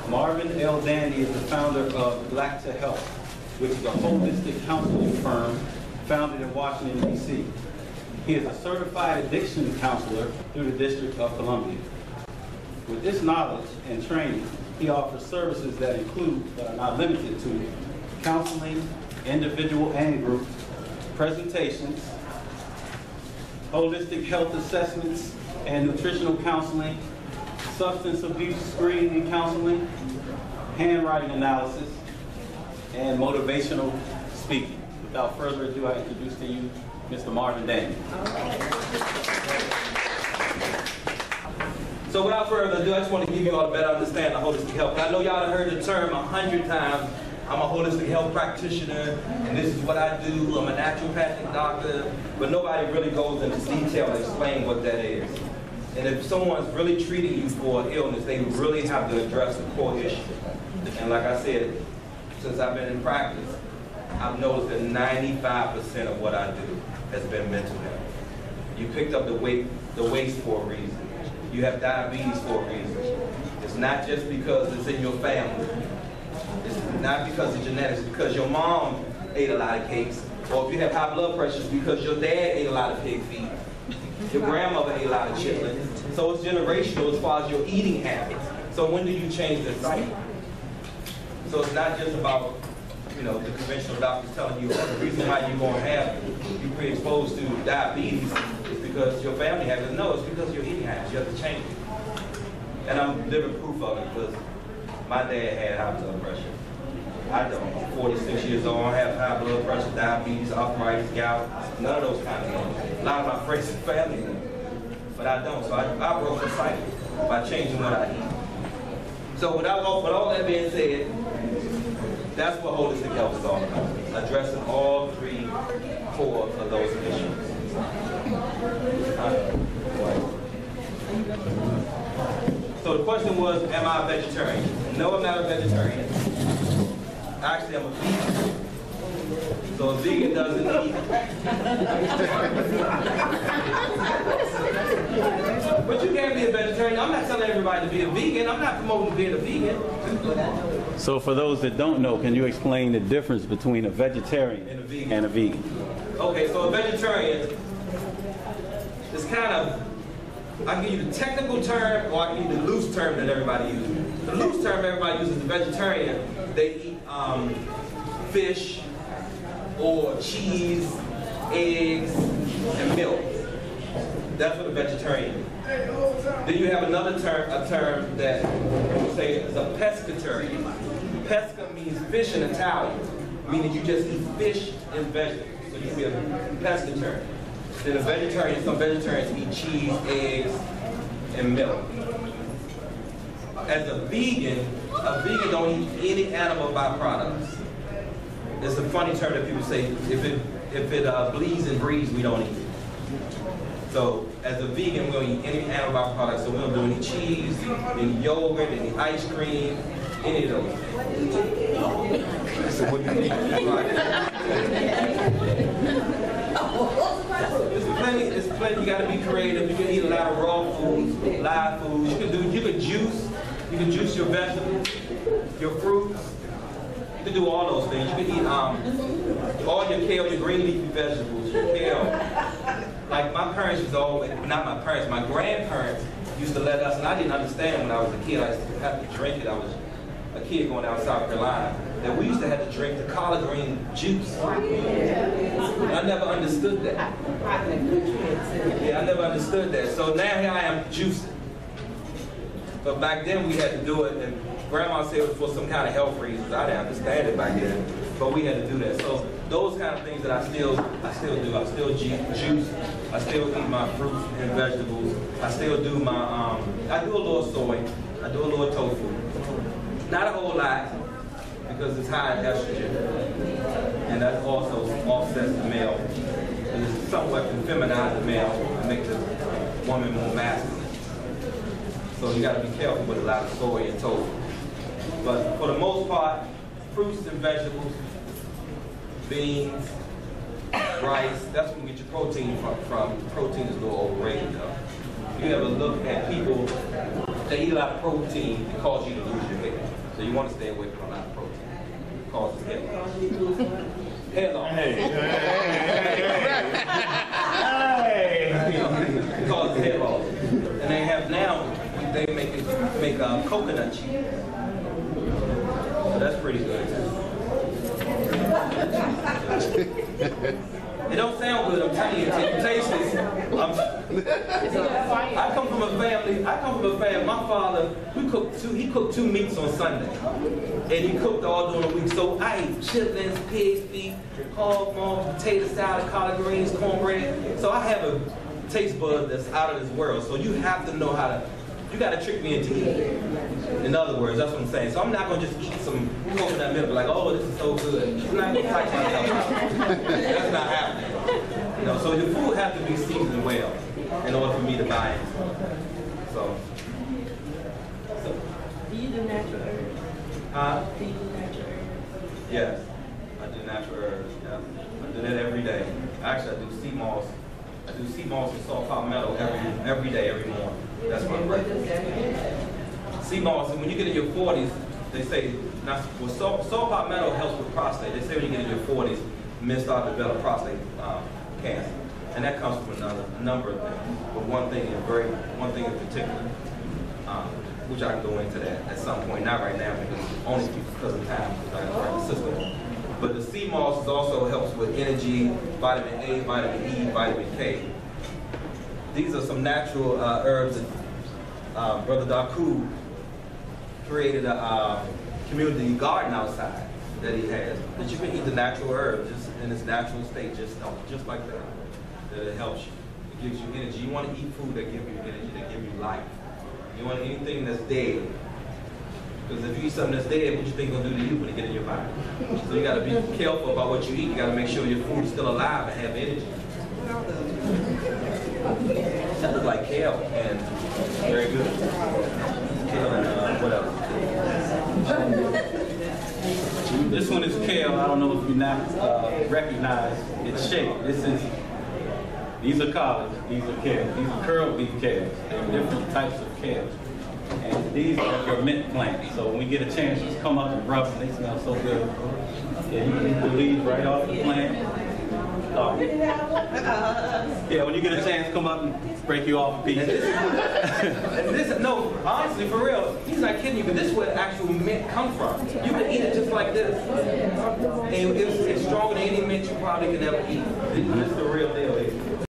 Marvin L. Dandy is the founder of Black to Health, which is a holistic counseling firm founded in Washington, D.C. He is a certified addiction counselor through the District of Columbia. With this knowledge and training, he offers services that include, but are not limited to, counseling, individual and group, presentations, holistic health assessments and nutritional counseling, substance abuse screening and counseling, handwriting analysis, and motivational speaking. Without further ado, I introduce to you Mr. Marvin Dandy. So without further ado, I just want to give you all a better understanding of holistic health. I know y'all have heard the term 100 times. I'm a holistic health practitioner, and this is what I do. I'm a naturopathic doctor, but nobody really goes into detail and explain what that is. And if someone's really treating you for an illness, they really have to address the core issue. And like I said, since I've been in practice, I've noticed that 95% of what I do has been mental health. You picked up the waist for a reason. You have diabetes for a reason. It's not just because it's in your family. It's not because of genetics, it's because your mom ate a lot of cakes. Or if you have high blood pressure, it's because your dad ate a lot of pig feet. Your grandmother ate a lot of chitlins. So it's generational as far as your eating habits. So when do you change the cycle? So it's not just about, you know, the conventional doctors telling you the reason why you're going to have you predisposed to diabetes is because your family habits. No, it's because of your eating habits. You have to change it. And I'm living proof of it because my dad had high blood pressure. I don't. I'm 46 years old. I have high blood pressure, diabetes, arthritis, gout, none of those kind of things. A lot of my friends and family do, but I don't. So I broke the cycle by changing what I eat. So with all that being said, that's what holistic health is all about, addressing all three core of those issues. So the question was, am I a vegetarian? No, I'm not a vegetarian. Actually, I'm a vegan. So a vegan doesn't eat. But you can't be a vegetarian. I'm not telling everybody to be a vegan. I'm not promoting being a vegan. So for those that don't know, can you explain the difference between a vegetarian and a vegan? Okay, so a vegetarian is kind of, I can give you the technical term or I can give you the loose term that everybody uses. The loose term everybody uses is vegetarian. They eat fish or cheese, eggs, and milk. That's what a vegetarian is. Then you have another term, a term that we say is a pescatarian. Pesca means fish in Italian, meaning you just eat fish and vegetables. So you can be a pescatarian. Then a vegetarian, some vegetarians eat cheese, eggs, and milk. As a vegan don't eat any animal byproducts. It's a funny term that people say, if it bleeds and breathes, we don't eat it. So as a vegan, we don't eat any animal byproducts, so we don't do any cheese, any yogurt, any ice cream, any of those. So what do you eat? There's plenty, you gotta be creative. You can eat a lot of raw foods, live foods. You can juice your vegetables, your fruits. You can do all those things. You can eat all your kale, your green leafy vegetables, your kale. Like my parents used to always, not my parents, my grandparents used to let us, and I didn't understand when I was a kid, I used to have to drink it. I was a kid going out to South Carolina, that we used to have to drink the collard green juice. I never understood that. Yeah, I never understood that. So now here I am juicing. But back then we had to do it, and Grandma said it was for some kind of health reasons. I didn't understand it back then, but we had to do that. So those kind of things that I still do. I still juice. I still eat my fruits and vegetables. I still do my, I do a little soy. I do a little tofu. Not a whole lot, because it's high in estrogen. And that also offsets the male. It's somewhat can feminize the male and make the woman more masculine. So you gotta be careful with a lot of soy and tofu. But for the most part, fruits and vegetables, beans, rice, that's where you get your protein from. Protein is a little overrated though. You ever look at people, they eat a lot of protein, it causes you to lose your hair. So you want to stay away from a lot of protein. It causes hair loss. Hair loss. It causes hair loss. And they have now, they make coconut cheese. So that's pretty good. It don't sound good, I'm telling you, it tastes it. I come from a family, my father, he cooked two meats on Sunday. And he cooked all during the week. So I ate chitlins, pig feet, hog maw, potato salad, collard greens, cornbread. So I have a taste bud that's out of this world. So you have to know how to, you got to trick me into eating. In other words, that's what I'm saying. So I'm not going to just eat some coconut milk like, oh, this is so good. I'm not going to type myself out. That's not happening. You know, so the food has to be seasoned well in order for me to buy it. So. Do you do natural herbs? Do you do natural herbs? Yes, I do natural herbs. Yeah. I do that every day. Actually, I do sea moss. I do sea moss and salt palmetto every day, every morning. That's my breakfast. Sea moss, and when you get in your 40s, they say, now, well, salt palmetto helps with prostate. They say when you get in your 40s, men start to develop prostate cancer. And that comes from a number of things. But one thing in particular, which I can go into that at some point, not right now, because of time, because I have the system. But the sea moss also helps with energy, vitamin A, vitamin E, vitamin K. These are some natural herbs that Brother Daku created a community garden outside that he has. That you can eat the natural herbs just in its natural state, just like that. That it helps you. It gives you energy. You want to eat food that gives you energy, that gives you life. You want anything that's dead. Because if you eat something that's dead, what you think it's going to do to you when it gets in your body? So you got to be careful about what you eat. You got to make sure your food is still alive and have energy. That looks like kale, and very good. Kale and what else? This one is kale. I don't know if you recognize its shape. These are collards. These are kale. These are curled leaf kales. There are different types of kales. And these are for mint plants. So when we get a chance, just come up and rub them. They smell so good. Yeah, you can eat the leaves right off the plant. Yeah, when you get a chance, come up and break you off a piece. No, honestly, for real, he's not kidding you, but this is where actual mint comes from. You can eat it just like this. And it's stronger than any mint you probably can ever eat. This is the real deal.